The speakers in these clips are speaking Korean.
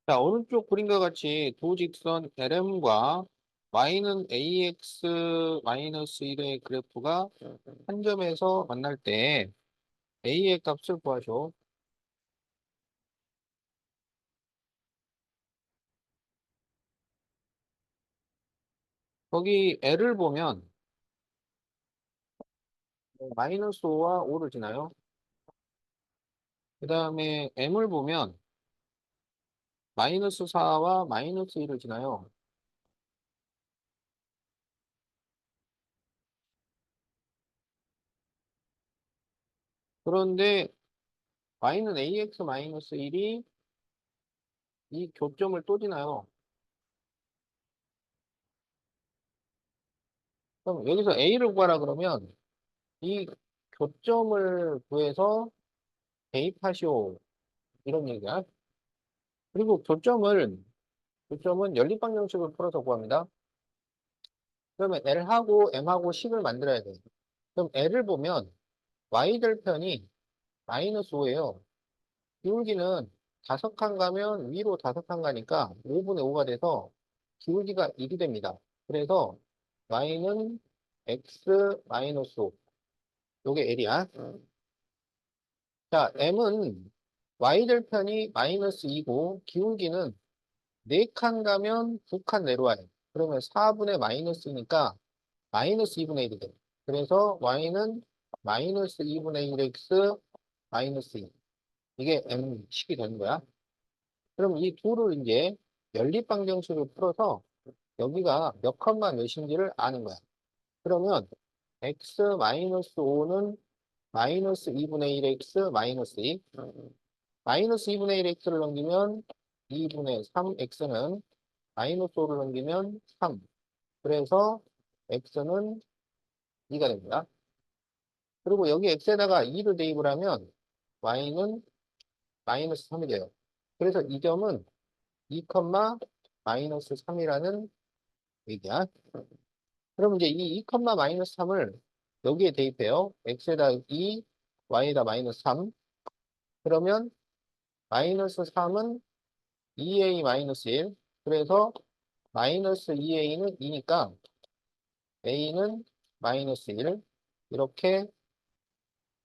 자, 오른쪽 그림과 같이 두 직선 LM과 y는 ax-1의 그래프가 한 점에서 만날 때 a의 값을 구하죠. 거기 l을 보면 마이너스 5와 5를 지나요. 그 다음에 m을 보면 마이너스 4와 마이너스 1을 지나요. 그런데 y는 ax-1이 이 교점을 또 지나요. 그럼 여기서 a를 구하라 그러면 이 교점을 구해서 대입하시오. 이런 얘기야. 그리고 교점은 연립방정식을 풀어서 구합니다. 그러면 L하고 M하고 식을 만들어야 돼. 그럼 L을 보면 Y절편이 마이너스 5예요. 기울기는 다섯 칸 가면 위로 다섯 칸 가니까 5분의 5가 돼서 기울기가 1이 됩니다. 그래서 Y는 X 마이너스 5. 요게 L이야. 자, M은 Y절편이 마이너스 2고 기울기는 4칸 가면 2칸 내려와요. 그러면 4분의 마이너스니까 마이너스 2분의 1이 돼요. 그래서 y는 마이너스 2분의 1x 마이너스 2. 이게 m식이 되는 거야. 그럼 이 둘을 이제 연립방정식을 풀어서 여기가 몇 컴마 몇인지를 아는 거야. 그러면 x 마이너스 5는 마이너스 2분의 1x 마이너스 2. 마이너스 2분의 1x를 넘기면 2분의 3x는 마이너스 5를 넘기면 3. 그래서 x는 2가 됩니다. 그리고 여기 x에다가 2를 대입을 하면 y는 마이너스 3이 돼요. 그래서 이 점은 2, 마이너스 3이라는 얘기야. 그럼 이제 이 2, 마이너스 3을 여기에 대입해요. x에다 2, y에다 마이너스 3. 그러면 마이너스 3은 2a 마이너스 1. 그래서 마이너스 2a는 2니까 a는 마이너스 1. 이렇게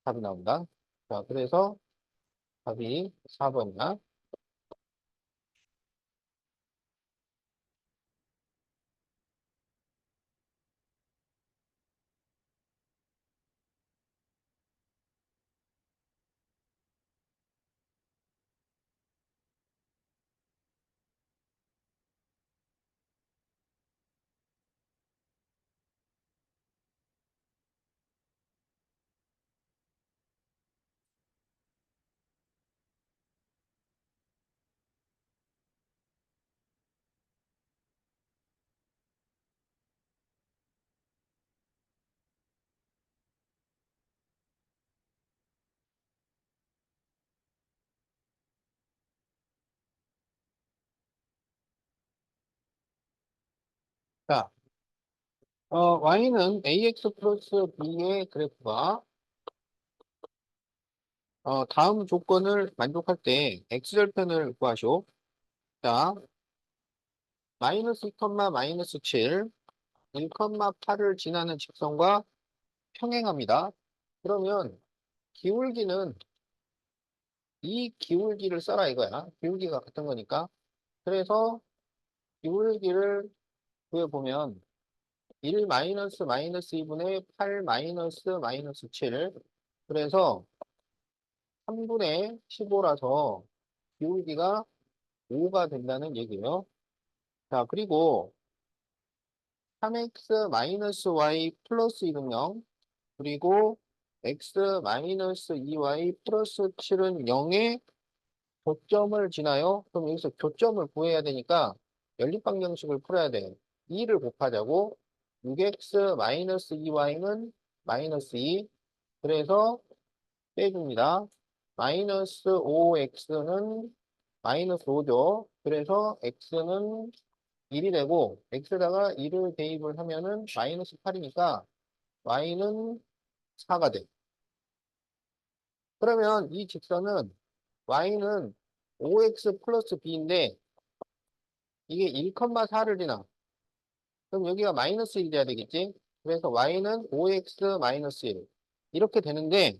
답이 나온다. 자, 그래서 답이 4번이야. 자, y는 ax 플러스 b의 그래프가 다음 조건을 만족할 때 x절편을 구하시오. 자, 마이너스 2, 마이너스 7, 1, 8을 지나는 직선과 평행합니다. 그러면 기울기는 이 기울기를 써라 이거야. 기울기가 같은 거니까. 그래서 기울기를 구해보면 1 마이너스 마이너스 2분의 8 마이너스 마이너스 7. 그래서 3분의 15라서 기울기가 5가 된다는 얘기예요. 자, 그리고 3x 마이너스 y 플러스 2는 0, 그리고 x 마이너스 2y 플러스 7은 0의 교점을 지나요. 그럼 여기서 교점을 구해야 되니까 연립방정식을 풀어야 돼. 2를 곱하자고. 6x 마이너스 2y는 마이너스 2. 그래서 빼줍니다. 마이너스 5x는 마이너스 5죠. 그래서 x는 1이 되고 x에다가 1을 대입을 하면은 마이너스 8이니까 y는 4가 돼. 그러면 이 직선은 y는 5x 플러스 b인데 이게 1,4를 지나. 그럼 여기가 마이너스 1 돼야 되겠지? 그래서 y는 5x 마이너스 1. 이렇게 되는데,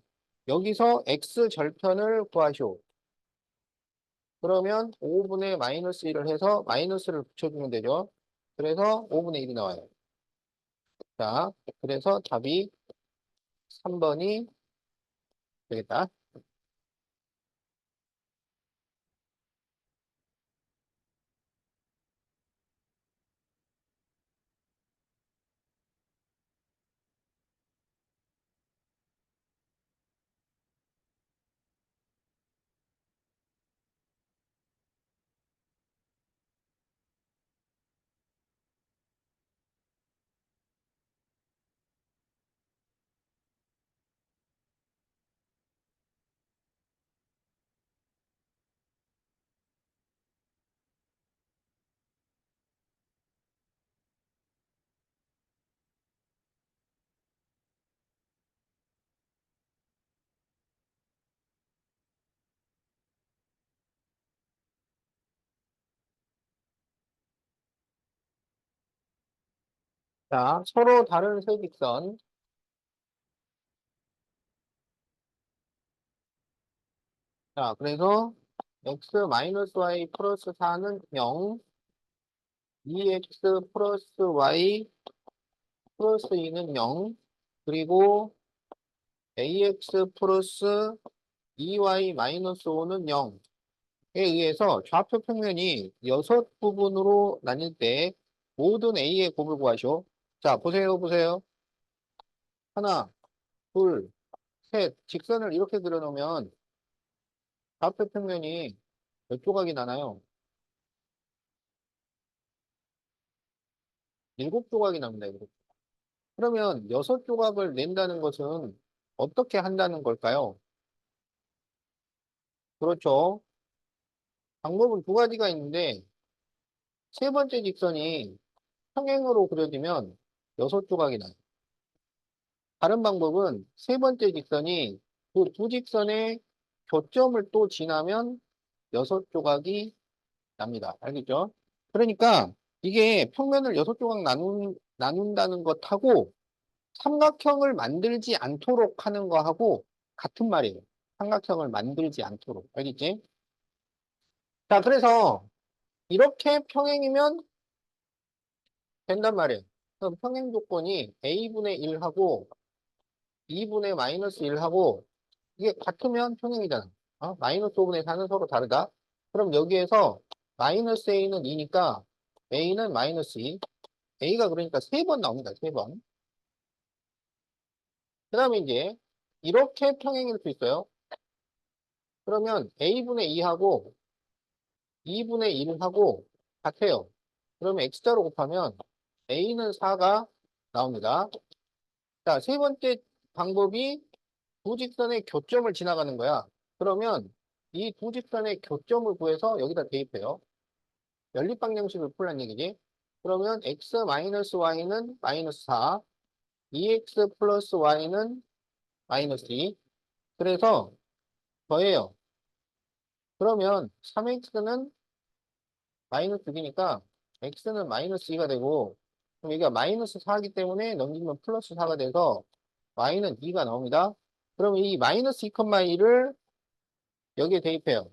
여기서 x 절편을 구하시오. 그러면 5분의 마이너스 1을 해서 마이너스를 붙여주면 되죠. 그래서 5분의 1이 나와요. 자, 그래서 답이 3번이 되겠다. 자, 서로 다른 세 직선. 자, 그래서 x 마이너스 y 플러스 4는 0, 2x 플러스 y 플러스 2는 0, 그리고 ax 플러스 2y 마이너스 5는 0에 의해서 좌표 평면이 6부분으로 나뉠 때 모든 a의 곱을 구하시오. 자, 보세요. 하나, 둘, 셋. 직선을 이렇게 그려놓으면 좌표 평면이 몇 조각이 나나요? 7조각이 납니다. 그러면 6조각을 낸다는 것은 어떻게 한다는 걸까요? 그렇죠. 방법은 두 가지가 있는데, 세 번째 직선이 평행으로 그려지면 6조각이 나요. 다른 방법은 세 번째 직선이 그 두 직선의 교점을 또 지나면 6조각이 납니다. 알겠죠? 그러니까 이게 평면을 6조각 나눈다는 것하고 삼각형을 만들지 않도록 하는 거하고 같은 말이에요. 삼각형을 만들지 않도록. 알겠지? 자, 그래서 이렇게 평행이면 된단 말이에요. 그럼 평행 조건이 a분의 1하고 2분의 마이너스 1하고 이게 같으면 평행이잖아. 마이너스 5분의 4는 서로 다르다. 그럼 여기에서 마이너스 a는 2니까 a는 마이너스 2. a가 그러니까 3번 나옵니다. 3번. 그 다음에 이제 이렇게 평행일 수 있어요. 그러면 a분의 2하고 2분의 1하고 같아요. 그러면 x자로 곱하면 a는 4가 나옵니다. 자, 세 번째 방법이 두 직선의 교점을 지나가는 거야. 그러면 이 두 직선의 교점을 구해서 여기다 대입해요. 연립방정식을 풀란 얘기지. 그러면 x-y는 마이너스 4, 2x 플러스 y는 마이너스 2. 그래서 더해요. 그러면 3x는 마이너스 6이니까 x는 마이너스 2가 되고 그럼 여기가 마이너스 4이기 때문에 넘기면 플러스 4가 돼서 y는 2가 나옵니다. 그러면 이 마이너스 2,2를 여기에 대입해요.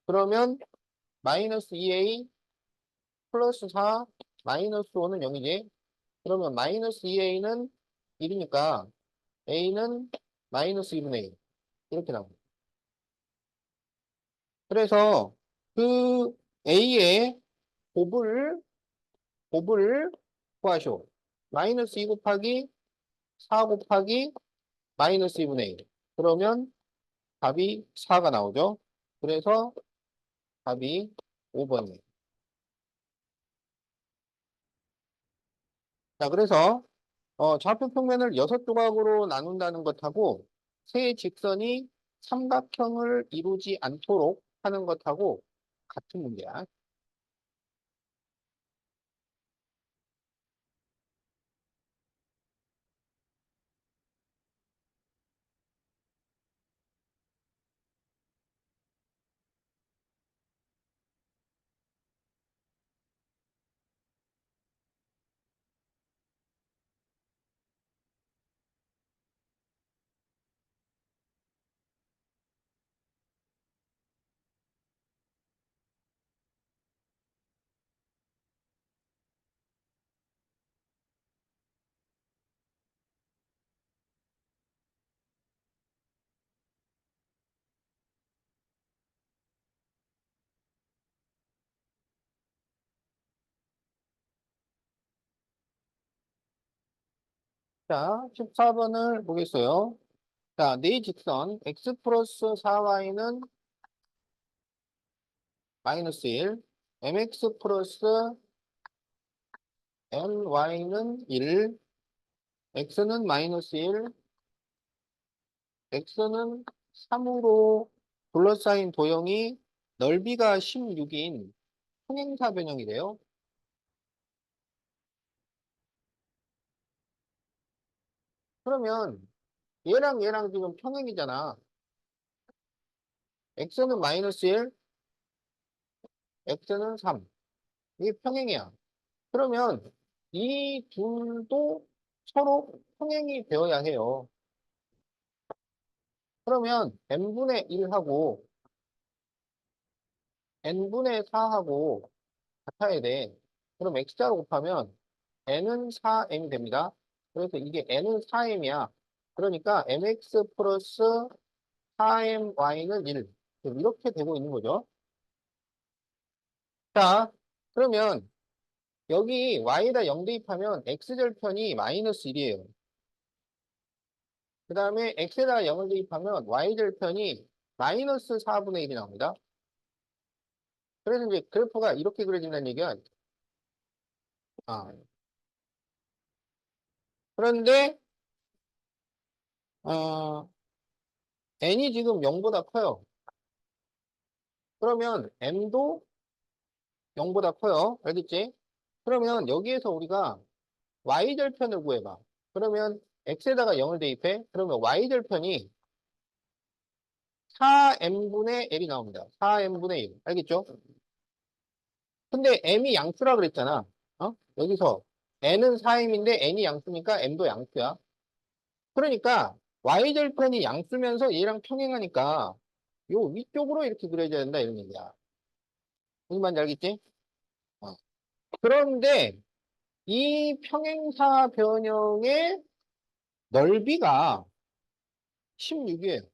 그러면 마이너스 2a 플러스 4 마이너스 5는 0이지. 그러면 마이너스 2a는 1이니까 a는 마이너스 2분의 1 이렇게 나옵니다. 그래서 그 a의 곱을 구하시오. 마이너스 2 곱하기 4 곱하기 마이너스 2분의 1. 그러면 답이 4가 나오죠. 그래서 답이 5번이에요. 자, 그래서 좌표 평면을 6조각으로 나눈다는 것하고 세 직선이 삼각형을 이루지 않도록 하는 것하고 같은 문제야. 자, 14번을 보겠어요. 자, 네 직선 x 플러스 4y는 마이너스 1, mx 플러스 ny는 1, x는 마이너스 1, x는 3으로 둘러싸인 도형이 넓이가 16인 평행사 변형이래요. 그러면 얘랑 지금 평행이잖아. x는 마이너스 1, x는 3. 이게 평행이야. 그러면 이 둘도 서로 평행이 되어야 해요. 그러면 n분의 1하고 n분의 4하고 같아야 돼. 그럼 x자로 곱하면 n은 4m이 됩니다. 그래서 이게 n은 4m이야. 그러니까 mx 플러스 4my는 1. 이렇게 되고 있는 거죠. 자, 그러면 여기 y에다 0 대입하면 x절편이 마이너스 1이에요. 그 다음에 x에다가 0을 대입하면 y절편이 마이너스 4분의 1이 나옵니다. 그래서 이제 그래프가 이렇게 그려진다는 얘기야. 아, 그런데 어, n이 지금 0보다 커요. 그러면 m도 0보다 커요. 알겠지? 그러면 여기에서 우리가 y절편을 구해봐. 그러면 x에다가 0을 대입해. 그러면 y절편이 4m분의 l이 나옵니다. 4m분의 1. 알겠죠? 근데 m이 양수라 그랬잖아. 어? 여기서 n은 4m인데 n이 양수니까 m도 양수야. 그러니까 y절편이 양수면서 얘랑 평행하니까 요 위쪽으로 이렇게 그려져야 된다 이런 얘기야. 무슨 말인지 알겠지? 어. 그런데 이 평행사 변형의 넓이가 16이에요.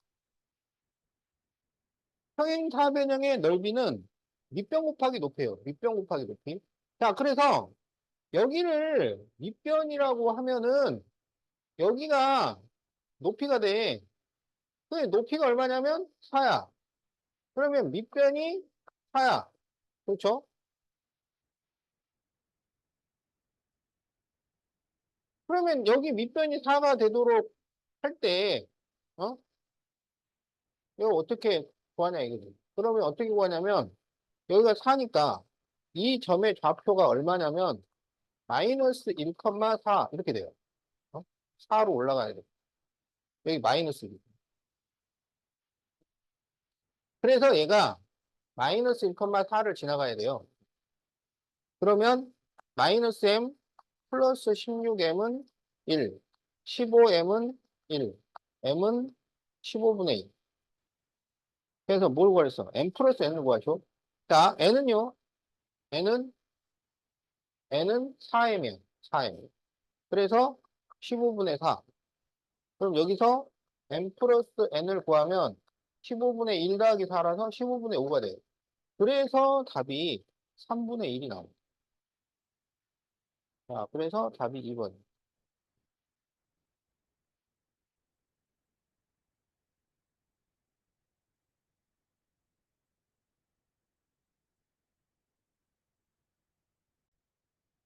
평행사 변형의 넓이는 밑변 곱하기 높이에요. 밑변 곱하기 높이. 자, 그래서 여기를 밑변이라고 하면은 여기가 높이가 돼. 그 높이가 얼마냐면 4야. 그러면 밑변이 4야. 그렇죠? 그러면 여기 밑변이 4가 되도록 할 때, 어? 이거 어떻게 구하냐 이거지. 그러면 어떻게 구하냐면 여기가 4니까 이 점의 좌표가 얼마냐면 마이너스 1,4 이렇게 돼요. 어? 4로 올라가야 돼. 여기 마이너스 1. 그래서 얘가 마이너스 1,4를 지나가야 돼요. 그러면 마이너스 m 플러스 16m은 1, 15m은 1, m은 15분의 1. 그래서 뭘 구했어? m 플러스 n을 구하죠. 자, n은 4m이야. 4m. 그래서 15분의 4. 그럼 여기서 m 플러스 n을 구하면 15분의 1 더하기 4라서 15분의 5가 돼요. 그래서 답이 3분의 1이 나옵니다. 자, 그래서 답이 2번.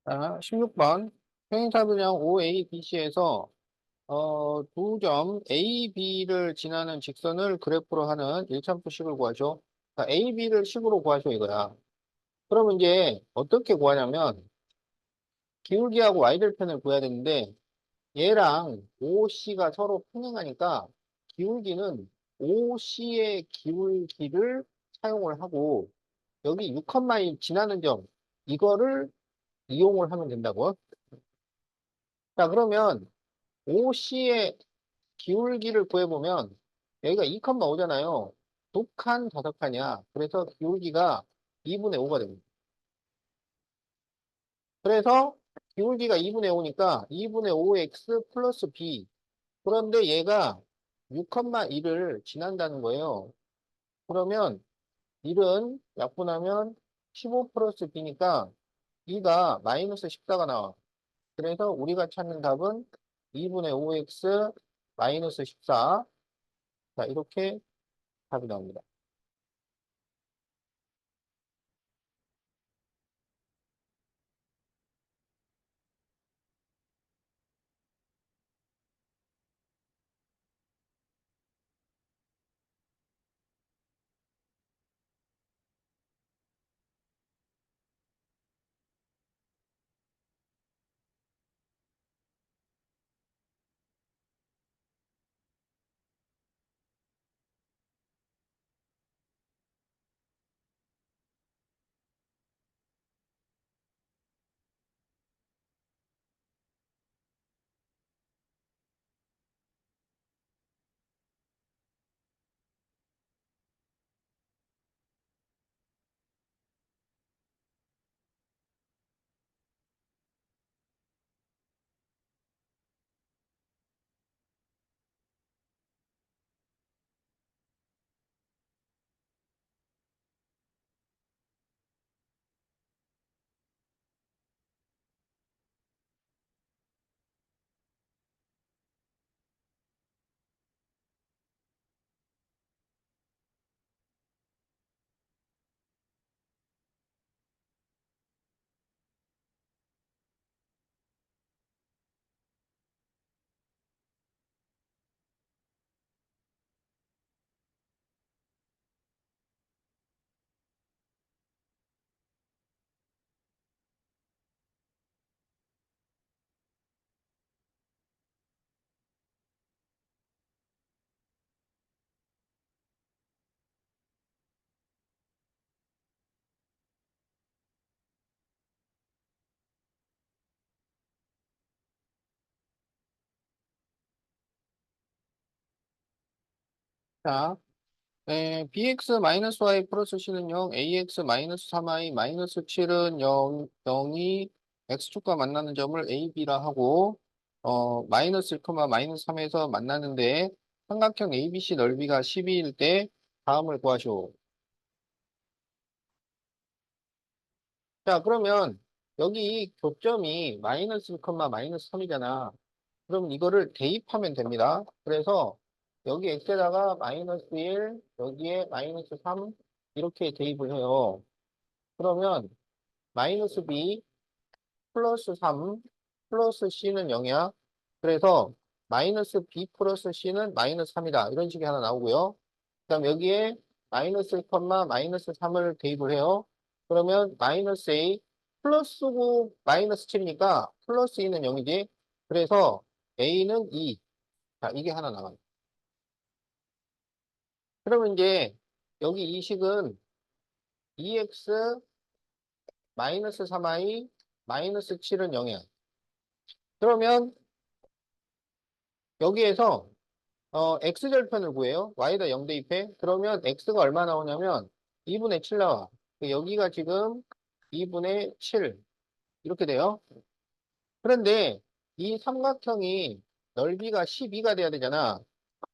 자, 16번. 평행사변형 OABC에서 두 점 A, B를 지나는 직선을 그래프로 하는 일참수식을 구하죠. 자, A, B를 식으로 구하죠, 이거야. 그러면 이제 어떻게 구하냐면 기울기하고 y절편을 구해야 되는데 얘랑 OC가 서로 평행하니까 기울기는 OC의 기울기를 사용을 하고 여기 6,1 지나는 점 이거를 이용을 하면 된다고. 자, 그러면 OC의 기울기를 구해보면 여기가 2,5잖아요. 두 칸, 다섯 칸이야. 그래서 기울기가 2분의 5가 됩니다. 그래서 기울기가 2분의 5니까 2분의 5x 플러스 b. 그런데 얘가 6,1을 지난다는 거예요. 그러면 1은 약분하면 15 플러스 b니까 2가 마이너스 14가 나와. 그래서 우리가 찾는 답은 2분의 5x 마이너스 14. 자, 이렇게 답이 나옵니다. 자, bx-y 플러스 c는 0, ax-3y 마이너스 7은 0, 0이 x축과 만나는 점을 a, b라 하고, 마이너스 1, 마이너스 3에서 만나는데 삼각형 ABC 넓이가 12일 때 다음을 구하시오. 자, 그러면 여기 교점이 마이너스 1, 마이너스 3이잖아. 그럼 이거를 대입하면 됩니다. 그래서 여기 x에다가 마이너스 1, 여기에 마이너스 3 이렇게 대입을 해요. 그러면 마이너스 b 플러스 3 플러스 c는 0이야. 그래서 마이너스 b 플러스 c는 마이너스 3이다. 이런 식이 하나 나오고요. 그다음 여기에 마이너스 1, 마이너스 3을 대입을 해요. 그러면 마이너스 a 플러스 9 마이너스 7이니까 플러스 2는 0이지. 그래서 a는 2. 자, 이게 하나 나와요. 그러면 이제 여기 이 식은 2x 마이너스 3i 마이너스 7은 0이야. 그러면 여기에서 x절편을 구해요. y에다 0 대입해. 그러면 x가 얼마 나오냐면 2분의 7 나와. 여기가 지금 2분의 7 이렇게 돼요. 그런데 이 삼각형이 넓이가 12가 돼야 되잖아.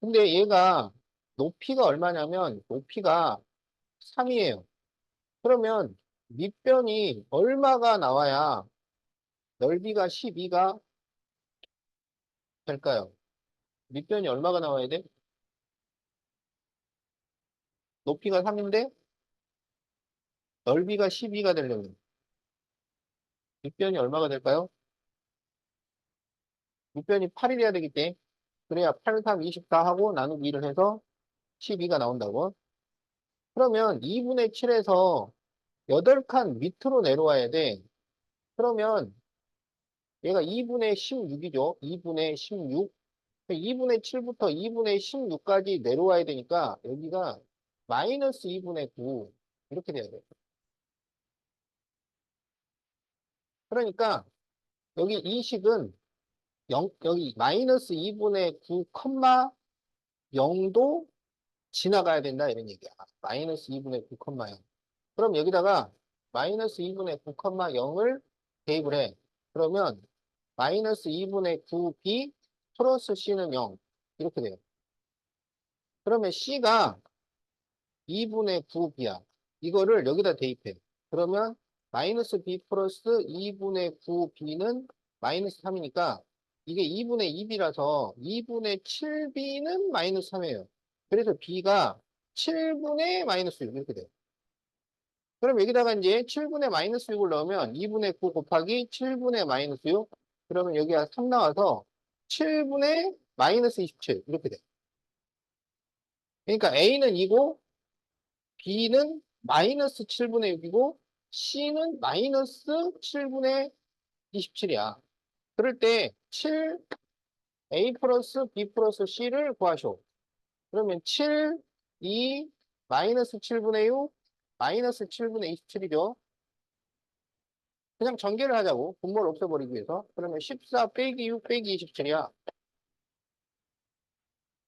근데 얘가 높이가 얼마냐면 높이가 3이에요. 그러면 밑변이 얼마가 나와야 넓이가 12가 될까요? 밑변이 얼마가 나와야 돼? 높이가 3인데 넓이가 12가 되려면 밑변이 얼마가 될까요? 밑변이 8이 돼야 되기 때문에 그래야 8, 3, 24 하고 나누기 1을 해서 12가 나온다고. 그러면 2분의 7에서 8칸 밑으로 내려와야 돼. 그러면 얘가 2분의 16이죠. 2분의 16. 2분의 7부터 2분의 16까지 내려와야 되니까 여기가 마이너스 2분의 9 이렇게 돼야 돼요. 그러니까 여기 이 식은 여기 마이너스 2분의 9, 0도 지나가야 된다 이런 얘기야. 마이너스 2분의 9, 0. 그럼 여기다가 마이너스 2분의 9, 0을 대입을 해. 그러면 마이너스 2분의 9b 플러스 c는 0 이렇게 돼요. 그러면 c가 2분의 9b야. 이거를 여기다 대입해. 그러면 마이너스 b 플러스 2분의 9b는 마이너스 3이니까 이게 2분의 2b라서 2분의 7b는 마이너스 3이에요. 그래서 b가 7분의 마이너스 6 이렇게 돼요. 그럼 여기다가 이제 7분의 마이너스 6을 넣으면 2분의 9 곱하기 7분의 마이너스 6. 그러면 여기가 3 나와서 7분의 마이너스 27 이렇게 돼요. 그러니까 A는 2고 B는 마이너스 7분의 6이고 C는 마이너스 7분의 27이야. 그럴 때 7, A 플러스 B 플러스 C를 구하쇼. 그러면 7, 2, 마이너스 7분의 6, 마이너스 7분의 27이죠. 그냥 전개를 하자고. 분모를 없애버리기 위해서. 그러면 14 빼기 6 빼기 27이야.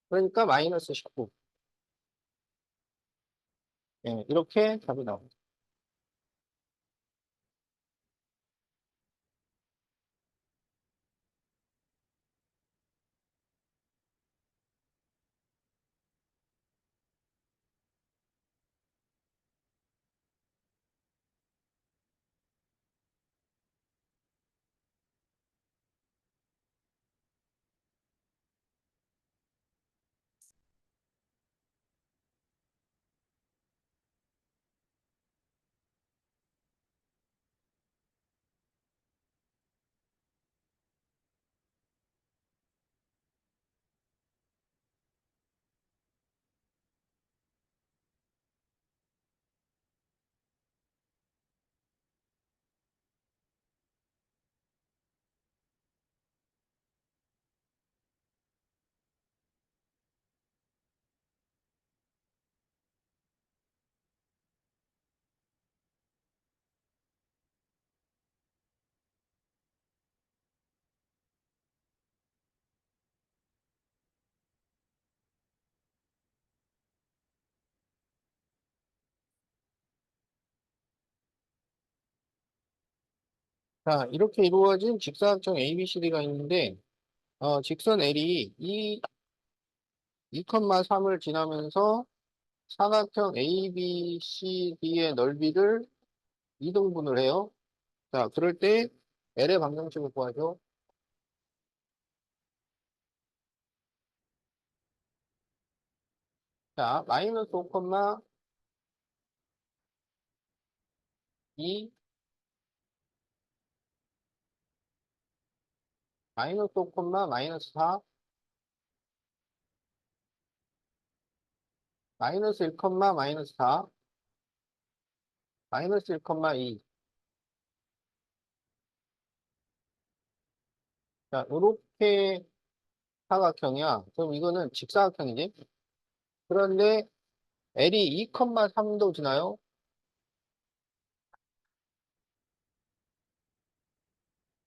그러니까 마이너스 19. 예, 이렇게 답이 나옵니다. 자, 이렇게 이루어진 직사각형 ABCD가 있는데, 직선 L이 2,3을 지나면서 사각형 ABCD의 넓이를 이등분을 해요. 자, 그럴 때 L의 방정식을 구하죠. 자, 마이너스 5,2, 마이너스 5, 마이너스 4, 마이너스 1, 마이너스 4, 마이너스 1, 2. 자, 이렇게 사각형이야. 그럼 이거는 직사각형이지? 그런데 L이 2,3도 지나요?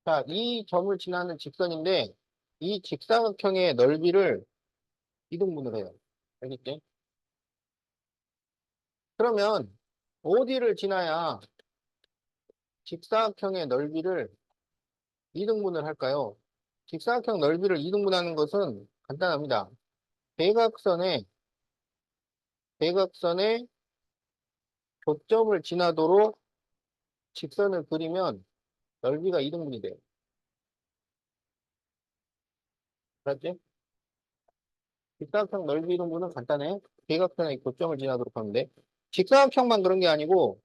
자, 이 점을 지나는 직선인데, 이 직사각형의 넓이를 이등분을 해요. 알겠지? 그러면, 어디를 지나야 직사각형의 넓이를 이등분을 할까요? 직사각형 넓이를 이등분하는 것은 간단합니다. 대각선에, 대각선에 교점을 지나도록 직선을 그리면 넓이가 이등분이 돼요. 알았지? 직사각형 넓이 이등분은 간단해. 대각선에 교점을 지나도록 하는데, 직사각형만 그런 게 아니고,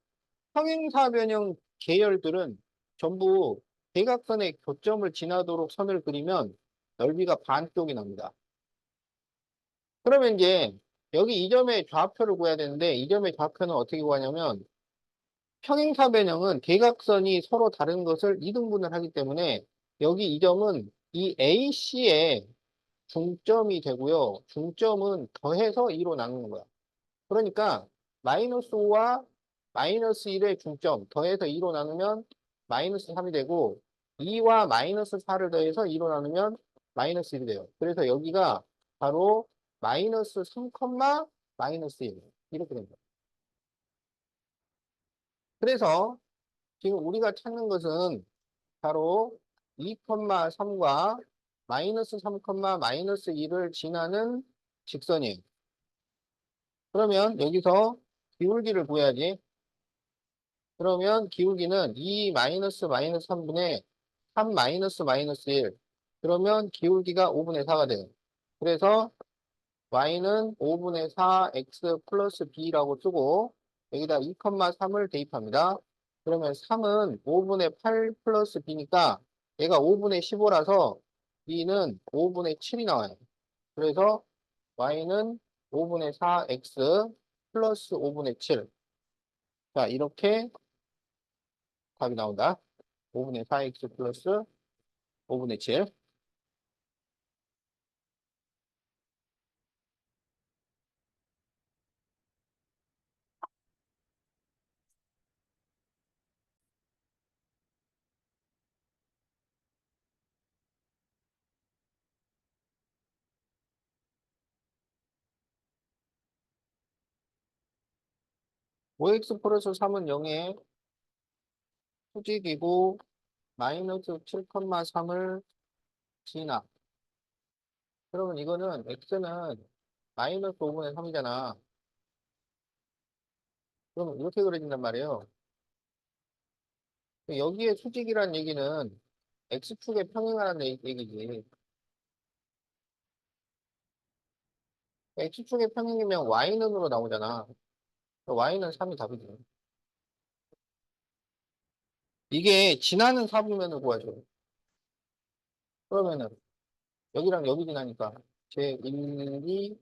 평행사변형 계열들은 전부 대각선의 교점을 지나도록 선을 그리면 넓이가 반쪽이 납니다. 그러면 이제 여기 이 점의 좌표를 구해야 되는데 이 점의 좌표는 어떻게 구하냐면 평행사변형은 대각선이 서로 다른 것을 이등분을 하기 때문에 여기 이 점은 이 AC의 중점이 되고요. 중점은 더해서 2로 나누는 거야. 그러니까 마이너스 5와 마이너스 1의 중점 더해서 2로 나누면 마이너스 3이 되고 2와 마이너스 4를 더해서 2로 나누면 마이너스 1이 돼요. 그래서 여기가 바로 마이너스 3, 마이너스 1 이렇게 됩니다. 그래서 지금 우리가 찾는 것은 바로 2,3과 마이너스 3, 마이너스 1을 지나는 직선이에요. 그러면 여기서 기울기를 구해야지. 그러면 기울기는 2 마이너스 마이너스 3분의 3 마이너스 마이너스 1. 그러면 기울기가 5분의 4가 돼요. 그래서 y는 5분의 4 x 플러스 b라고 쓰고 여기다 2,3을 대입합니다. 그러면 3은 5분의 8 플러스 b니까 얘가 5분의 15라서 b는 5분의 7이 나와요. 그래서 y는 5분의 4x 플러스 5분의 7. 자, 이렇게 답이 나온다. 5분의 4x 플러스 5분의 7. OX 플러스 3은 0에 수직이고 마이너스 7,3을 지나. 그러면 이거는 x는 마이너스 5분의 3이잖아. 그럼 이렇게 그려진단 말이에요. 여기에 수직이란 얘기는 x축에 평행하라는 얘기지. x축에 평행이면 y는으로 나오잖아. y는 3이 답이지. 이게 지나는 사분면을 구하죠. 그러면은 여기랑 여기 지나니까 제 1, 2,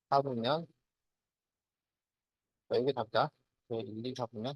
4분면 여기 답자. 제 1, 2, 4분면.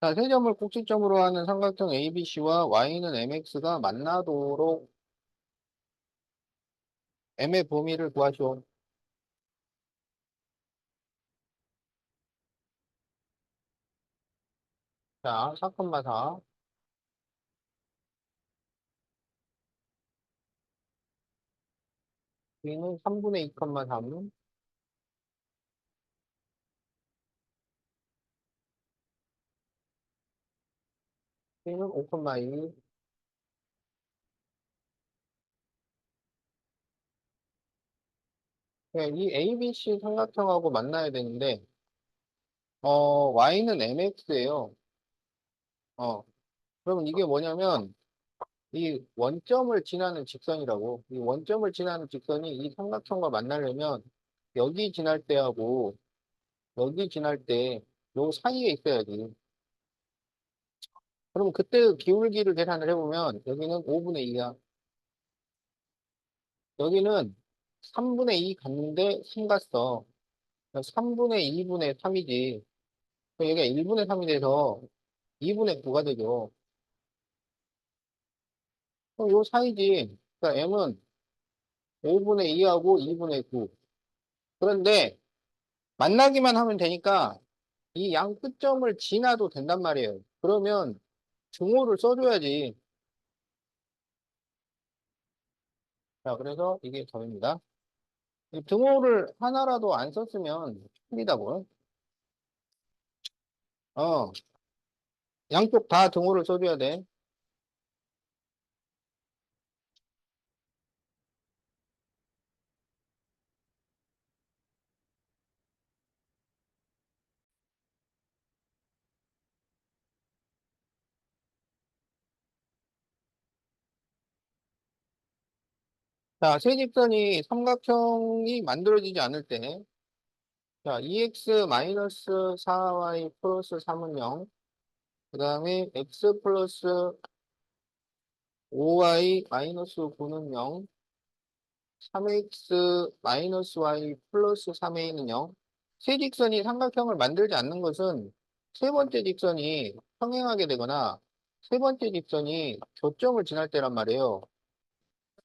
자, 세 점을 꼭지점으로 하는 삼각형 ABC와 Y는 MX가 만나도록 M의 범위를 구하시오. 자, 4,4. B는 3분의 2,3. C는 5,2. 이 ABC 삼각형하고 만나야 되는데, Y는 MX예요. 그러면 이게 뭐냐면, 이 원점을 지나는 직선이라고. 이 원점을 지나는 직선이 이 삼각형과 만나려면, 여기 지날 때하고, 여기 지날 때, 요 사이에 있어야지. 그럼 그때 기울기를 계산을 해보면, 여기는 5분의 2야. 여기는 3분의 2 갔는데 3 갔어. 3분의 2분의 3이지. 여기가 1분의 3이 돼서 2분의 9가 되죠. 그럼 요 사이지. 그러니까 m은 5분의 2하고 2분의 9. 그런데 만나기만 하면 되니까 이 양 끝점을 지나도 된단 말이에요. 그러면 등호를 써줘야지. 자, 그래서 이게 답입니다. 이 등호를 하나라도 안 썼으면 틀리다고. 어, 양쪽 다 등호를 써줘야 돼. 자, 세 직선이 삼각형이 만들어지지 않을 때, 자, 2x-4y 플러스 3은 0, 그 다음에 x 플러스 5y 마이너스 9는 0, 3x 마이너스 y 플러스 3a는 0. 세 직선이 삼각형을 만들지 않는 것은 세 번째 직선이 평행하게 되거나 세 번째 직선이 교점을 지날 때란 말이에요.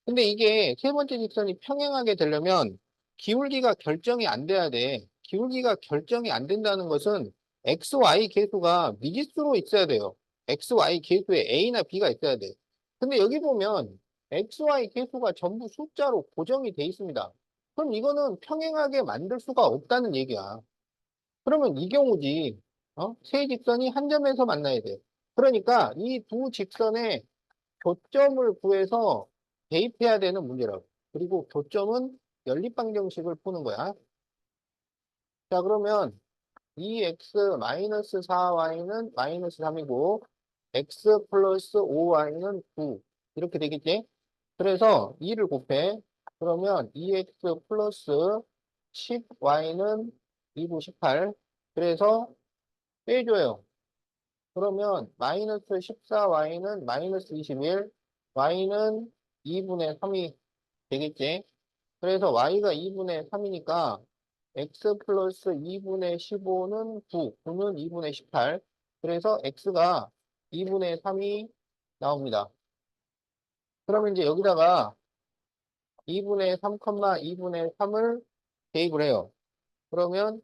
근데 이게 세 번째 직선이 평행하게 되려면 기울기가 결정이 안 돼야 돼. 기울기가 결정이 안 된다는 것은 x, y 계수가 미지수로 있어야 돼요. x, y 계수에 a나 b가 있어야 돼. 근데 여기 보면 XY 계수가 전부 숫자로 고정이 돼 있습니다. 그럼 이거는 평행하게 만들 수가 없다는 얘기야. 그러면 이 경우지. 세 직선이 한 점에서 만나야 돼. 그러니까 이 두 직선의 교점을 구해서 대입해야 되는 문제라고. 그리고 교점은 연립방정식을 푸는 거야. 자, 그러면 2x-4y는 마이너스 3이고 x 플러스 5y는 9 이렇게 되겠지? 그래서 2를 곱해. 그러면 2x 플러스 10y는 2분 18. 그래서 빼줘요. 그러면 마이너스 14y는 마이너스 21, y는 2분의 3이 되겠지? 그래서 y가 2분의 3이니까 x 플러스 2분의 15는 9, 9는 2분의 18. 그래서 x가 2분의 3이 나옵니다. 그러면 이제 여기다가 2분의 3, 2분의 3을 대입을 해요. 그러면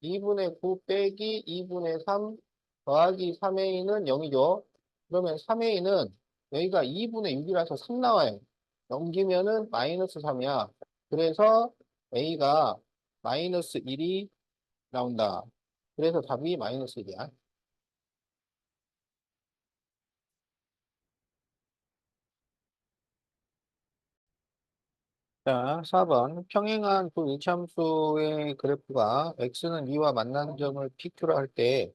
2분의 9 빼기 2분의 3 더하기 3a는 0이죠. 그러면 3a는 여기가 2분의 6이라서 3 나와요. 넘기면은 마이너스 3이야. 그래서 a가 마이너스 1이 나온다. 그래서 답이 마이너스 1이야. 자, 4번. 평행한 두 이차함수의 그래프가 x는 2와 만나는 점을 PQ로 할 때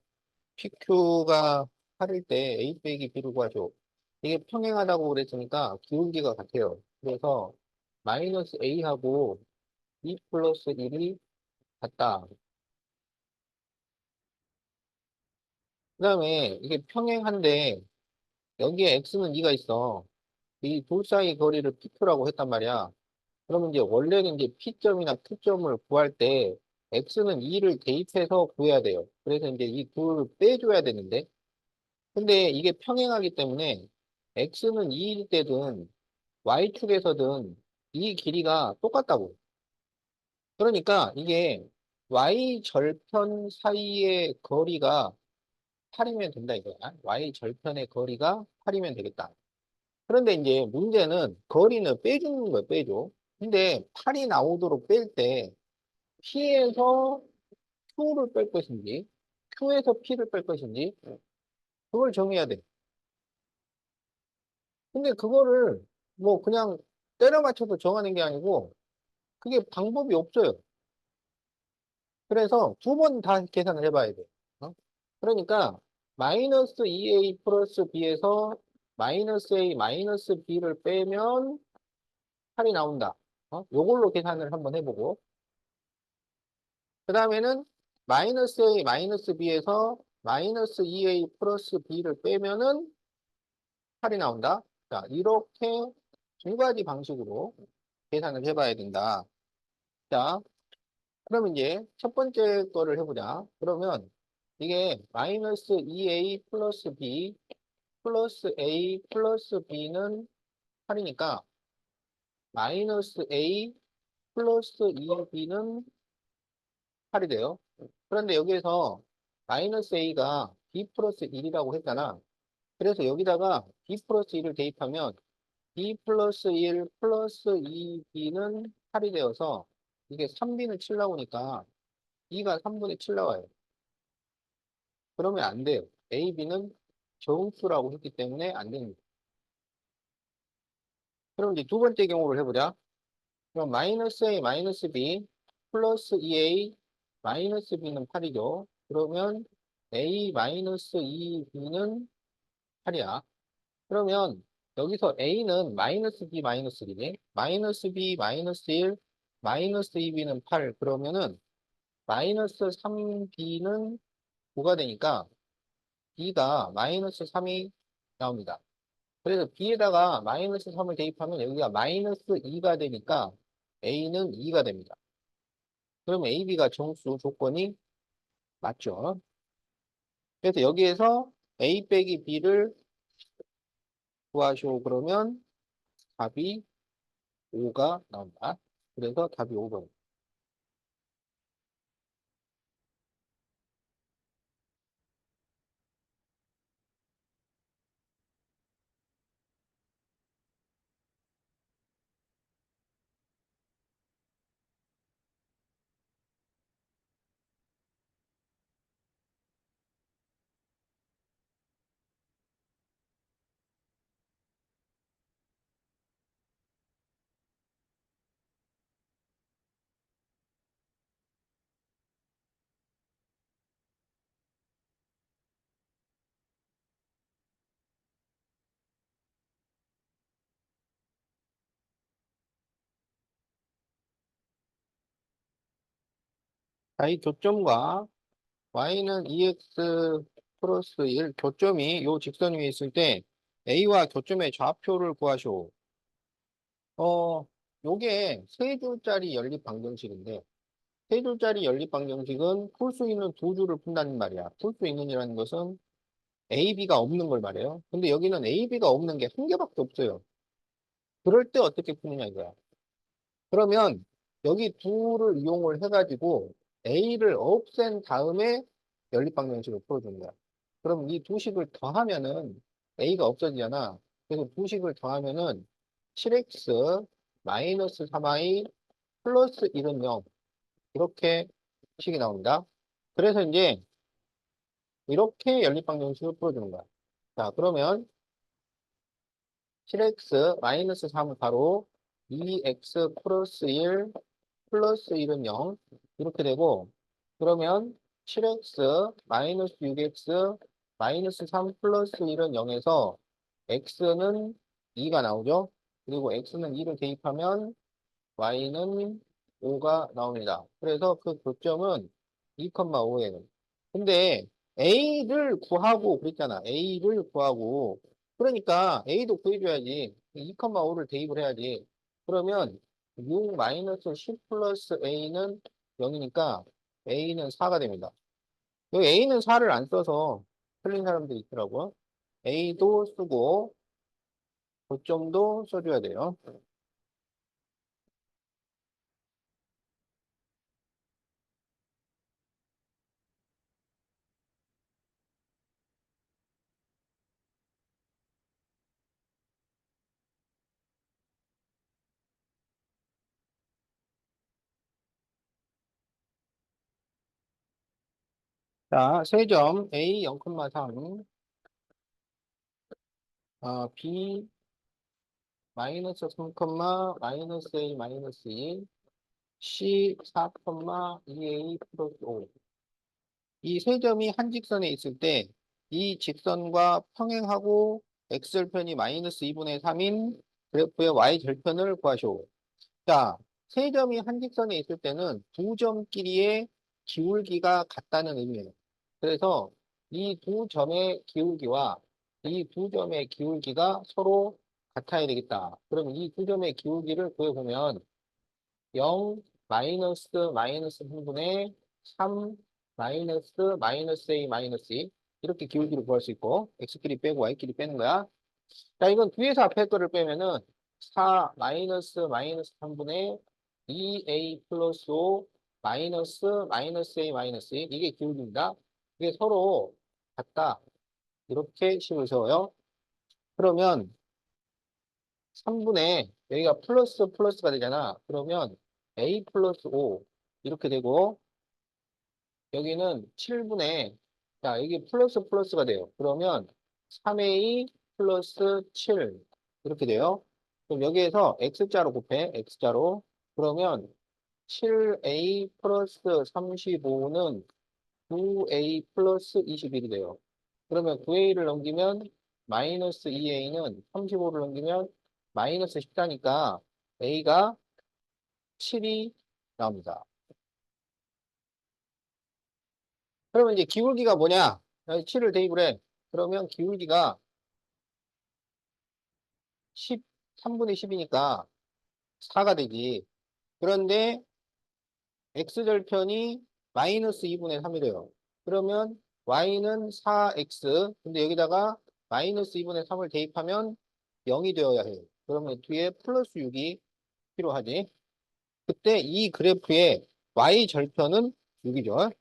PQ가 8일 때 A 빼기 B를 구하죠. 이게 평행하다고 그랬으니까 기울기가 같아요. 그래서 마이너스 A하고 B 플러스 1이 같다. 그 다음에 이게 평행한데 여기에 X는 2가 있어. 이 둘 사이 거리를 PQ라고 했단 말이야. 그러면 이제 원래는 이제 P점이나 Q점을 구할 때 X는 2를 대입해서 구해야 돼요. 그래서 이제 이 둘을 빼줘야 되는데 근데 이게 평행하기 때문에 x는 2일 때든 y축에서든 이 길이가 똑같다고. 그러니까 이게 y 절편 사이의 거리가 8이면 된다 이거야. y 절편의 거리가 8이면 되겠다. 그런데 이제 문제는 거리는 빼주는 거야, 빼줘. 근데 8이 나오도록 뺄 때 p에서 q를 뺄 것인지 q에서 p를 뺄 것인지 그걸 정해야 돼. 근데 그거를 뭐 그냥 때려 맞춰서 정하는 게 아니고 그게 방법이 없어요. 그래서 두 번 다 계산을 해봐야 돼. 어? 그러니까 마이너스 2a 플러스 b에서 마이너스 a 마이너스 b를 빼면 8이 나온다. 요걸로 계산을 한번 해보고 그 다음에는 마이너스 a 마이너스 b에서 마이너스 2a 플러스 b를 빼면은 8이 나온다. 자, 이렇게 두 가지 방식으로 계산을 해봐야 된다. 자, 그럼 이제 첫 번째 거를 해보자. 그러면 이게 마이너스 2a 플러스 b 플러스 a 플러스 b는 8이니까 마이너스 a 플러스 2b는 8이 돼요. 그런데 여기에서 마이너스 a가 b 플러스 1이라고 했잖아. 그래서 여기다가 b 플러스 1을 대입하면 b 플러스 1 플러스 2b는 8이 되어서 이게 3b는 7 나오니까 2가 3분의 7 나와요. 그러면 안 돼요. A, B는 정수라고 했기 때문에 안 됩니다. 그럼 이제 두 번째 경우를 해보자. 그럼 마이너스 A, 마이너스 B, 플러스 2A, 마이너스 B는 8이죠. 그러면 A, 마이너스 2B는 8이야. 그러면 여기서 A는 마이너스 B, 마이너스 B네. 마이너스 B, 마이너스 1, 마이너스 2B는 8. 그러면은 마이너스 3B는 9가 되니까 B가 마이너스 3이 나옵니다. 그래서 B에다가 마이너스 3을 대입하면 여기가 마이너스 2가 되니까 A는 2가 됩니다. 그러면 AB가 정수 조건이 맞죠. 그래서 여기에서 A 빼기 B를 구하시오 그러면 답이 5가 나온다. 그래서 답이 5번. 자, 이 교점과 y는 2x 플러스 1, 교점이 요 직선 위에 있을 때 a와 교점의 좌표를 구하시오. 어, 요게 세 줄짜리 연립 방정식인데, 세 줄짜리 연립 방정식은 풀 수 있는 두 줄을 푼다는 말이야. 풀 수 있는이라는 것은 A, B가 없는 걸 말해요. 근데 여기는 A, B가 없는 게 한 개밖에 없어요. 그럴 때 어떻게 푸느냐 이거야. 그러면 여기 둘을 이용을 해가지고 A를 없앤 다음에 연립방정식을 풀어주는 거야. 그럼 이 두 식을 더하면은 A가 없어지잖아. 그래서 두 식을 더하면은 7x 마이너스 3y 플러스 1은 0 이렇게 식이 나옵니다. 그래서 이제 이렇게 연립방정식을 풀어주는 거야. 자, 그러면 7x 마이너스 3은 바로 2x 플러스 1 플러스 1은 0 이렇게 되고 그러면 7x 마이너스 6x 마이너스 3 플러스 1은 0에서 x는 2가 나오죠. 그리고 x는 2를 대입하면 y는 5가 나옵니다. 그래서 그 교점은 2,5예요. 근데 a를 구하고 그랬잖아. a를 구하고 그러니까 a도 구해줘야지. 2,5를 대입을 해야지. 그러면 6 마이너스 10 플러스 a는 0이니까 a는 4가 됩니다. 여기 a는 4를 안 써서 틀린 사람들이 있더라고요. a도 쓰고 고점도 써줘야 돼요. 자, 세점 A 0,3, B 마이너스 3, 마이너스 A 마이너스 2, C 4, 2A 플러스 5. 이 세 점이 한 직선에 있을 때 이 직선과 평행하고 x절편이 마이너스 2분의 3인 그래프의 y절편을 구하시오. 자, 세 점이 한 직선에 있을 때는 두 점끼리의 기울기가 같다는 의미예요. 그래서 이 두 점의 기울기와 이 두 점의 기울기가 서로 같아야 되겠다. 그럼 이 두 점의 기울기를 구해보면 0 마이너스 마이너스 3분의 3 마이너스 마이너스 a 마이너스 2 이렇게 기울기를 구할 수 있고 x끼리 빼고 y끼리 빼는 거야. 자, 이건 뒤에서 앞에 거를 빼면은 4 마이너스 마이너스 3분의 2a 플러스 5 마이너스 마이너스 a 마이너스 2 이게 기울기입니다. 이게 서로 같다. 이렇게 식을 세워요. 그러면 3분의 여기가 플러스 플러스가 되잖아. 그러면 a 플러스 5 이렇게 되고 여기는 7분의 자, 여기 플러스 플러스가 돼요. 그러면 3a 플러스 7 이렇게 돼요. 그럼 여기에서 x자로 곱해. x자로. 그러면 7a 플러스 35는 9a 플러스 21이 돼요. 그러면 9a를 넘기면 마이너스 2a는 35를 넘기면 마이너스 14니까 a가 7이 나옵니다. 그러면 이제 기울기가 뭐냐? 7을 대입을 해. 그러면 기울기가 10, 3분의 10이니까 4가 되지. 그런데 x절편이 마이너스 2분의 3이 돼요. 그러면 y는 4x. 근데 여기다가 마이너스 2분의 3을 대입하면 0이 되어야 해요. 그러면 뒤에 플러스 6이 필요하지. 그때 이 그래프의 y절편은 6이죠.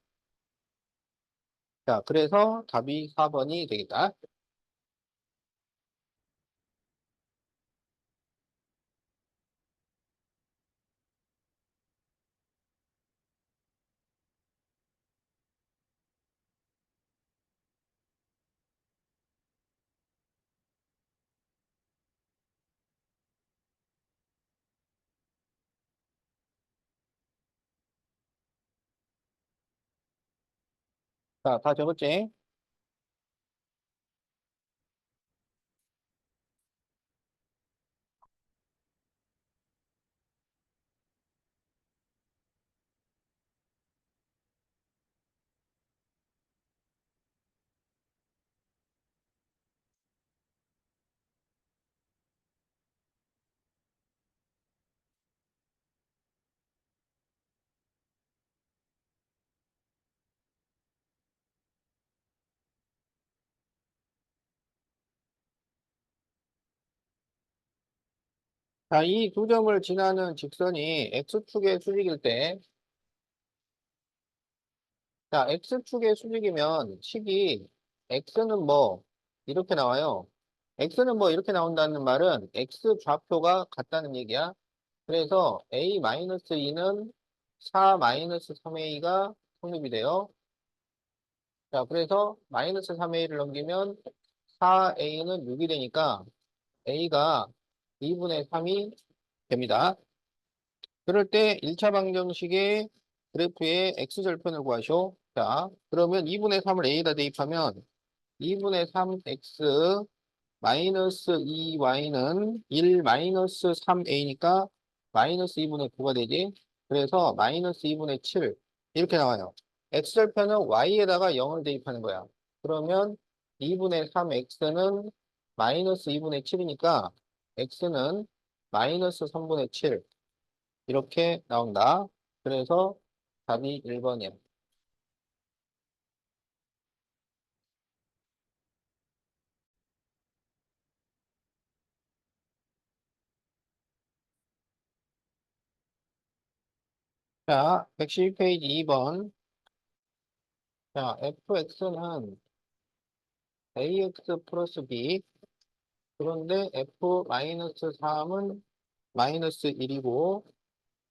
자, 그래서 답이 4번이 되겠다. 자, 다 적었지? 자, 이 두 점을 지나는 직선이 X축의 수직일 때, 자, X축의 수직이면 식이 X는 뭐, 이렇게 나와요. X는 뭐, 이렇게 나온다는 말은 X 좌표가 같다는 얘기야. 그래서 A-2는 4-3A가 성립이 돼요. 자, 그래서 마이너스 3A를 넘기면 4A는 6이 되니까 A가 2분의 3이 됩니다. 그럴 때 1차 방정식의 그래프의 x절편을 구하시오. 자, 그러면 2분의 3을 A에다 대입하면 2분의 3x 마이너스 2y는 1 마이너스 3a니까 마이너스 2분의 9가 되지. 그래서 마이너스 2분의 7 이렇게 나와요. x절편은 y에다가 0을 대입하는 거야. 그러면 2분의 3x는 마이너스 2분의 7이니까 x는 마이너스 3분의 7 이렇게 나온다. 그래서 답이 1번이야. 자, 112페이지 2번. 자, fx는 ax 플러스 b. 그런데 f 마이너스 3은 마이너스 1이고,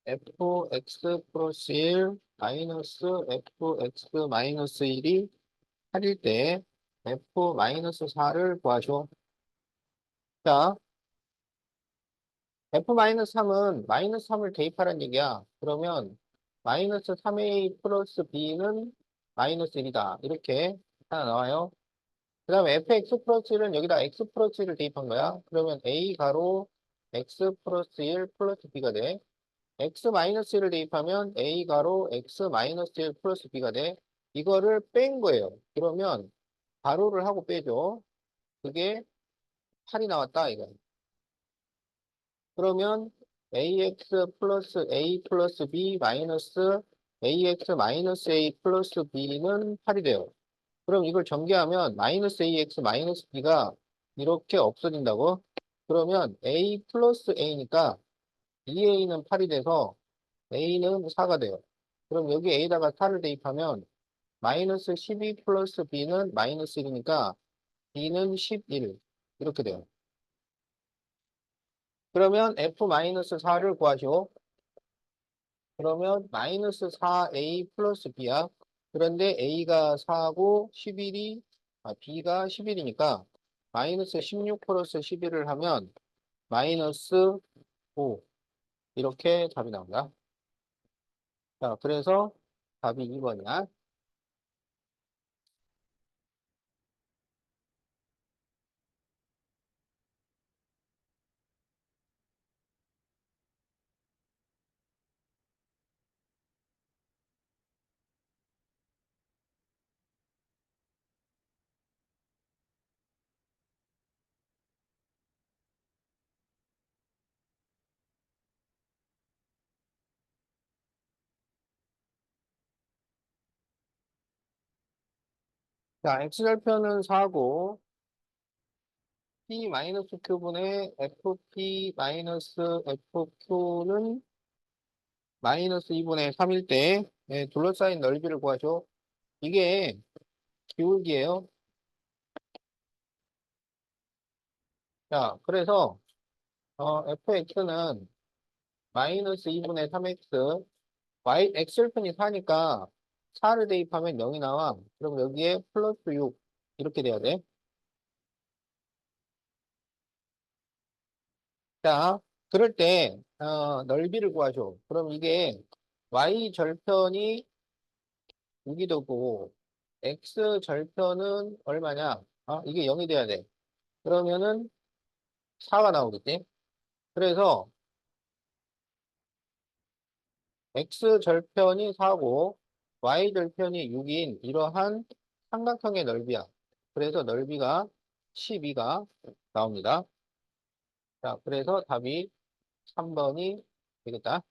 fx 플러스 1 마이너스 fx 마이너스 1이 8일 때 f 마이너스 4를 구하시오. 자, f-3은 마이너스 3을 대입하라는 얘기야. 그러면 마이너스 3a 플러스 b는 마이너스 1이다. 이렇게 하나 나와요. 그 다음에 fx 플러스 1은 여기다 x 플러스 1을 대입한 거야. 그러면 a 가로 x 플러스 1 플러스 b가 돼. x 마이너스 1을 대입하면 a 가로 x 마이너스 1 플러스 b가 돼. 이거를 뺀 거예요. 그러면 가로를 하고 빼죠. 그게 8이 나왔다, 이거. 그러면 ax 플러스 a 플러스 b 마이너스 ax 마이너스 a 플러스 b는 8이 돼요. 그럼 이걸 전개하면 마이너스 ax 마이너스 b가 이렇게 없어진다고? 그러면 a 플러스 a니까 2a는 8이 돼서 a는 4가 돼요. 그럼 여기 a에다가 4를 대입하면 마이너스 12 플러스 b는 마이너스 1이니까 b는 11 이렇게 돼요. 그러면 f-4를 구하시오. 그러면 마이너스 4a 플러스 b야. 그런데 a가 4고 11이, b가 11이니까 마이너스 16 플러스 11을 하면 마이너스 5. 이렇게 답이 나온다. 자, 그래서 답이 2번이야. 자, x절편은 4고 p 마이너스 q분의 fp 마이너스 fq는 마이너스 2분의 3일 때 둘러싸인 넓이를 구하죠. 이게 기울기예요. 자, 그래서 fx는 마이너스 2분의 3x, x절편이 4니까 4를 대입하면 0이 나와. 그럼 여기에 플러스 6 이렇게 돼야 돼. 자, 그럴 때 넓이를 구하죠. 그럼 이게 y절편이 6이 되고 x절편은 얼마냐? 이게 0이 돼야 돼. 그러면은 4가 나오겠지? 그래서 x절편이 4고 y절편이 6인 이러한 삼각형의 넓이야. 그래서 넓이가 12가 나옵니다. 자, 그래서 답이 3번이 되겠다.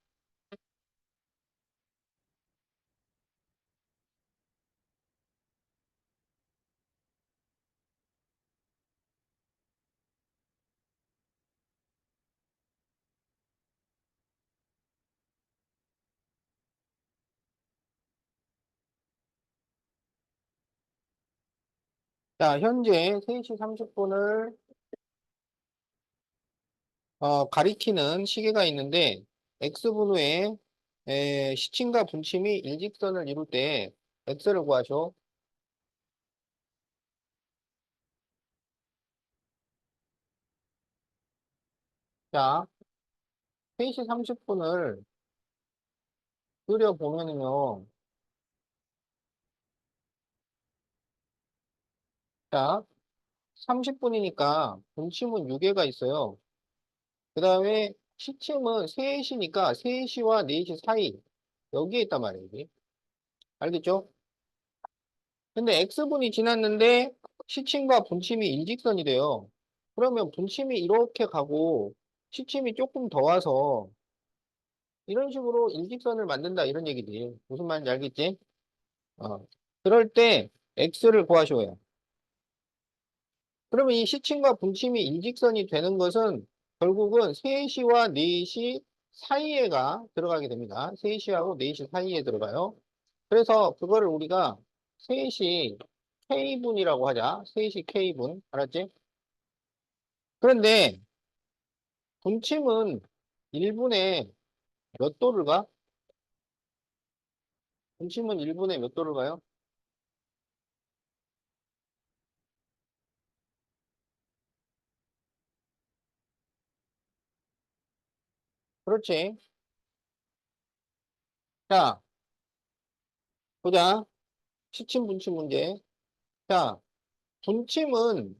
자, 현재 3시 30분을 가리키는 시계가 있는데 X분 후에 시침과 분침이 일직선을 이룰 때 X를 구하죠. 자, 3시 30분을 그려보면요. 자, 30분이니까 분침은 6개가 있어요. 그 다음에 시침은 3시니까 3시와 4시 사이 여기에 있단 말이에요. 이게. 알겠죠? 근데 X분이 지났는데 시침과 분침이 일직선이 돼요. 그러면 분침이 이렇게 가고 시침이 조금 더 와서 이런 식으로 일직선을 만든다 이런 얘기지. 무슨 말인지 알겠지? 어. 그럴 때 X를 구하셔야. 그러면 이 시침과 분침이 일직선이 되는 것은 결국은 3시와 4시 사이에가 들어가게 됩니다. 3시하고 4시 사이에 들어가요. 그래서 그거를 우리가 3시 K분이라고 하자. 3시 K분. 알았지? 그런데 분침은 1분에 몇 도를 가? 분침은 1분에 몇 도를 가요? 그렇지. 자, 보자. 시침 분침 문제. 자, 분침은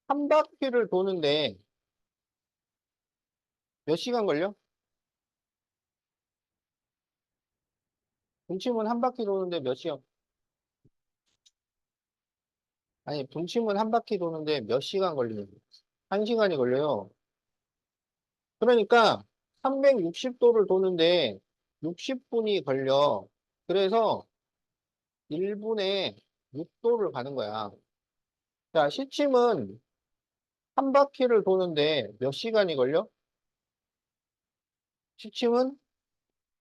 한 바퀴를 도는데 몇 시간 걸려? 분침은 한 바퀴 도는데 몇 시간? 아니, 분침은 한 바퀴 도는데 몇 시간 걸리는 거야? 한 시간이 걸려요. 그러니까 360도를 도는데 60분이 걸려. 그래서 1분에 6도를 가는 거야. 자, 시침은 한 바퀴를 도는데 몇 시간이 걸려? 시침은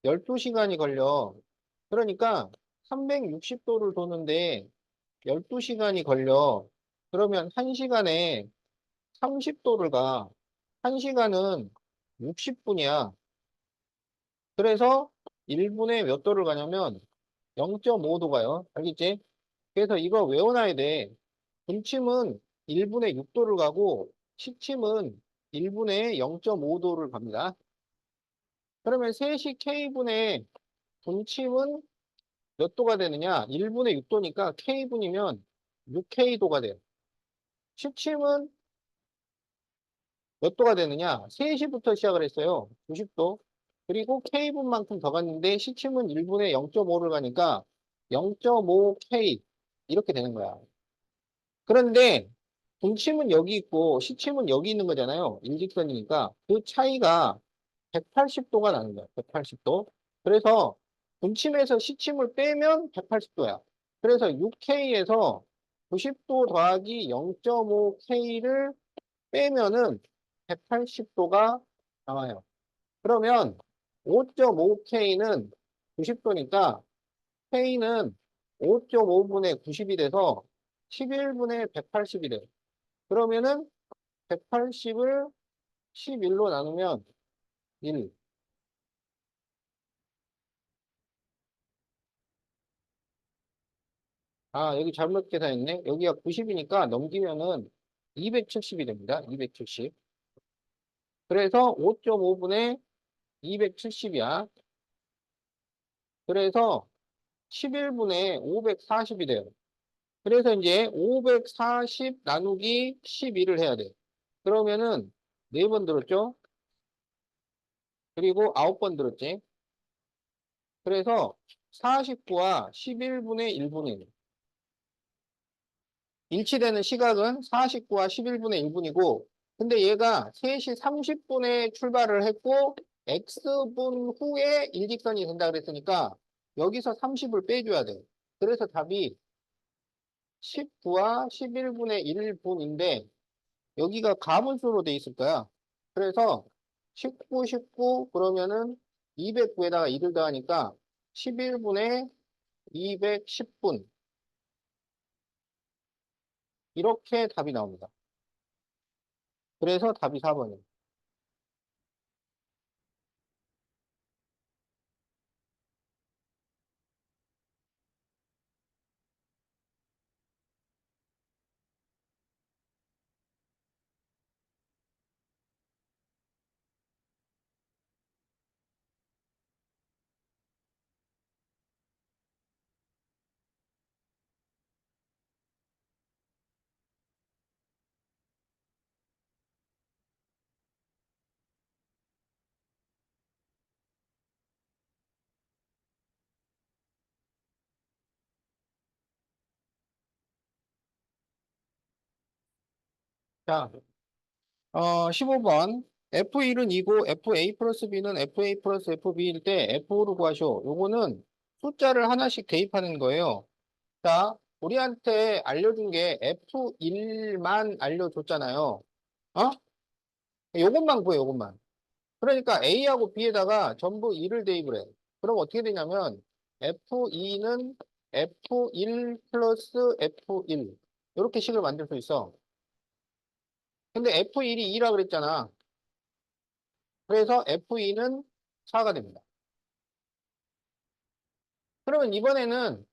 12시간이 걸려. 그러니까 360도를 도는데 12시간이 걸려. 그러면 1시간에 30도를 가. 1시간은 60분이야. 그래서 1분에 몇 도를 가냐면 0.5도 가요. 알겠지? 그래서 이거 외워놔야 돼. 분침은 1분에 6도를 가고 시침은 1분에 0.5도를 갑니다. 그러면 3시 K분의 분침은 몇 도가 되느냐? 1분에 6도니까 K분이면 6K도가 돼요. 시침은 몇 도가 되느냐? 3시부터 시작을 했어요. 90도. 그리고 K분만큼 더 갔는데 시침은 1분에 0.5를 가니까 0.5K 이렇게 되는 거야. 그런데 분침은 여기 있고 시침은 여기 있는 거잖아요. 일직선이니까 그 차이가 180도가 나는 거야. 180도. 그래서 분침에서 시침을 빼면 180도야. 그래서 6K에서 90도 더하기 0.5K를 빼면은 180도가 나와요. 그러면 5.5K는 90도니까 K는 5.5분의 90이 돼서 11분의 180이 돼요. 그러면은 180을 11로 나누면 1. 아, 여기 잘못 계산했네. 여기가 90이니까 넘기면은 270이 됩니다. 270. 그래서 5.5분의 270이야. 그래서 11분의 540이 돼요. 그래서 이제 540 나누기 12를 해야 돼. 그러면은 4번 들었죠? 그리고 9번 들었지? 그래서 49와 11분의 1분이 일치되는 시각은 49와 11분의 1분이고, 근데 얘가 3시 30분에 출발을 했고, X분 후에 일직선이 된다 그랬으니까, 여기서 30을 빼줘야 돼. 그래서 답이 19와 11분의 1분인데, 여기가 가분수로 돼 있을 거야. 그래서 19, 19, 그러면은 209에다가 2를 더하니까 11분의 210분. 이렇게 답이 나옵니다. 그래서 답이 4번이에요. 자, 15번. F1은 2고 FA 플러스 B는 FA 플러스 FB일 때 F5를 구하시오. 요거는 숫자를 하나씩 대입하는 거예요. 자, 우리한테 알려준 게 F1만 알려줬잖아요. 어? 요것만 구해, 요것만. 그러니까 A하고 B에다가 전부 2를 대입을 해. 그럼 어떻게 되냐면 F2는 F1 플러스 F1 이렇게 식을 만들 수 있어. 근데 F1이 2라 그랬잖아. 그래서 F2는 4가 됩니다. 그러면 이번에는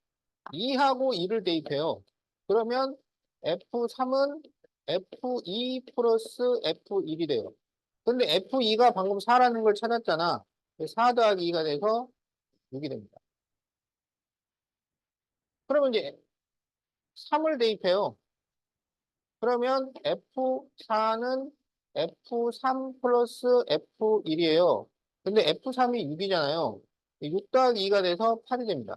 2하고 2를 대입해요. 그러면 F3은 F2 플러스 F1이 돼요. 근데 F2가 방금 4라는 걸 찾았잖아. 4 더하기 2가 돼서 6이 됩니다. 그러면 이제 3을 대입해요. 그러면 F4는 F3 플러스 F1이에요. 근데 F3이 6이잖아요. 6 더하기 2가 돼서 8이 됩니다.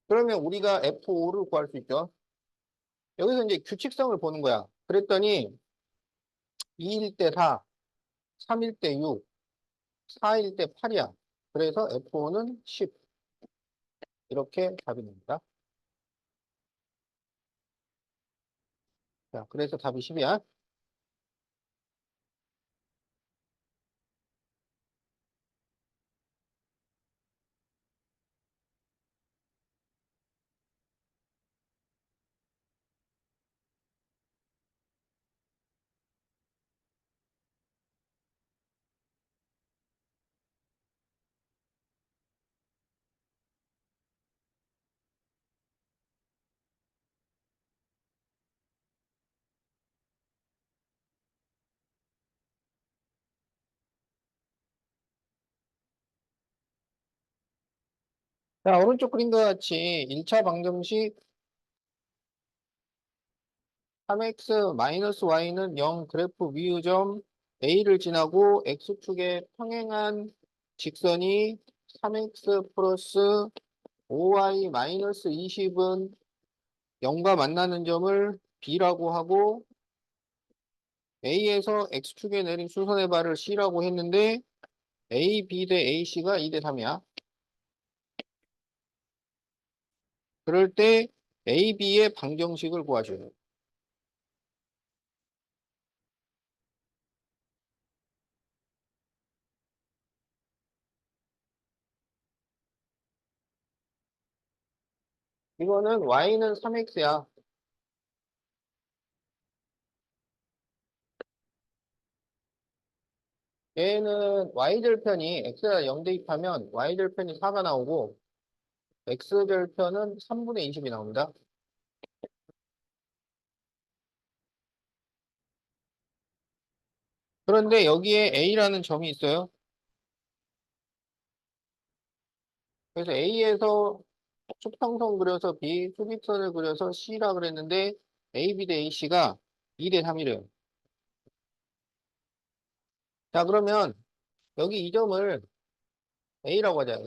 그러면 우리가 F5를 구할 수 있죠. 여기서 이제 규칙성을 보는 거야. 그랬더니 2일 때 4, 3일 때 6, 4일 때 8이야. 그래서 F5는 10. 이렇게 답이 됩니다. 자, 그래서 답이 10이야. 자, 오른쪽 그림과 같이 1차 방정식 3x-y는 0 그래프 위의점 A를 지나고 X축에 평행한 직선이 3x 플러스 5y-20은 0과 만나는 점을 B라고 하고 A에서 X축에 내린 수선의 발을 C라고 했는데 A, B 대 AC가 2 대 3이야. 그럴 때 A, B의 방정식을 구하셔요. 이거는 Y는 3X야. 얘는 Y절편이 X에다 0 대입하면 Y절편이 4가 나오고 X절편은 3분의 20이 나옵니다. 그런데 여기에 A라는 점이 있어요. 그래서 A에서 수평선 그려서 B, 수직선을 그려서 C라 그랬는데 A, B 대 AC가 2 대 3이래요. 자, 그러면 여기 이 점을 A라고 하자.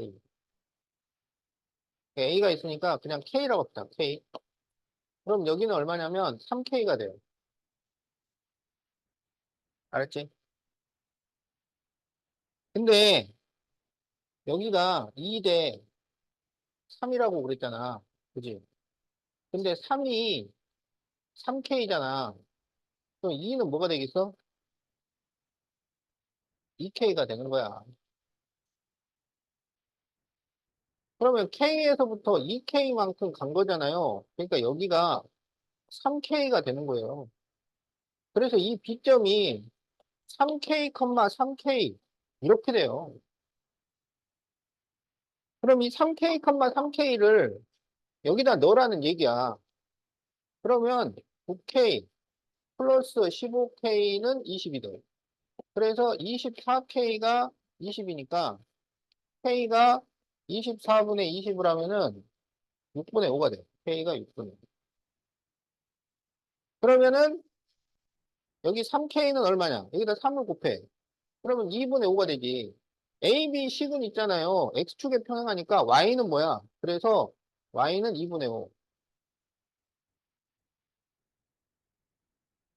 A가 있으니까 그냥 K라고 합시다. K. 그럼 여기는 얼마냐면 3K가 돼요. 알았지? 근데 여기가 2 대 3이라고 그랬잖아. 그지? 근데 3이 3K잖아. 그럼 2는 뭐가 되겠어? 2K가 되는 거야. 그러면 K에서부터 2K만큼 간 거잖아요. 그러니까 여기가 3K가 되는 거예요. 그래서 이 B점이 3K, 3K 이렇게 돼요. 그럼 이 3K, 3K를 여기다 넣으라는 얘기야. 그러면 9K 플러스 15K는 20이 돼. 그래서 24K가 20이니까 K가 24분의 20을 하면은 6분의 5가 돼. K가 6분의 5. 그러면은 여기 3K는 얼마냐? 여기다 3을 곱해. 그러면 2분의 5가 되지. A, B, C군 있잖아요. X축에 평행하니까 Y는 뭐야? 그래서 Y는 2분의 5.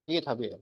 이게 답이에요.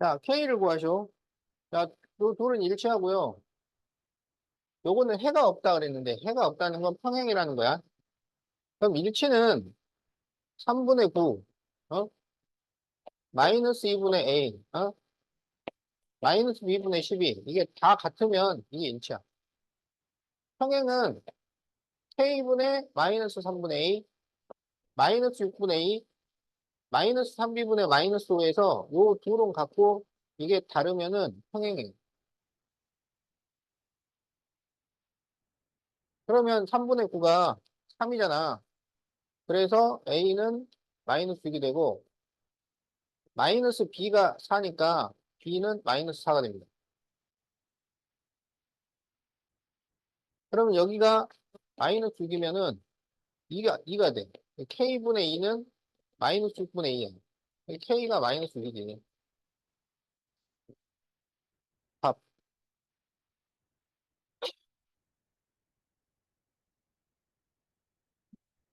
자, K를 구하쇼. 자, 요 둘은 일치하고요. 요거는 해가 없다 그랬는데 해가 없다는 건 평행이라는 거야. 그럼 일치는 3분의 9, 어? 마이너스 2분의 A, 마이너스 2분의 12. 이게 다 같으면 이게 일치야. 평행은 K분의 마이너스 3분의 A, 마이너스 6분의 A, 마이너스 3B분의 마이너스 5에서 요 둘은 같고 이게 다르면은 평행해. 그러면 3분의 9가 3이잖아. 그래서 A는 마이너스 6이 되고 마이너스 B가 4니까 B는 마이너스 4가 됩니다. 그러면 여기가 마이너스 6이면은 2가 돼. K분의 2는 마이너스 6분의 2야. K가 마이너스 6이지.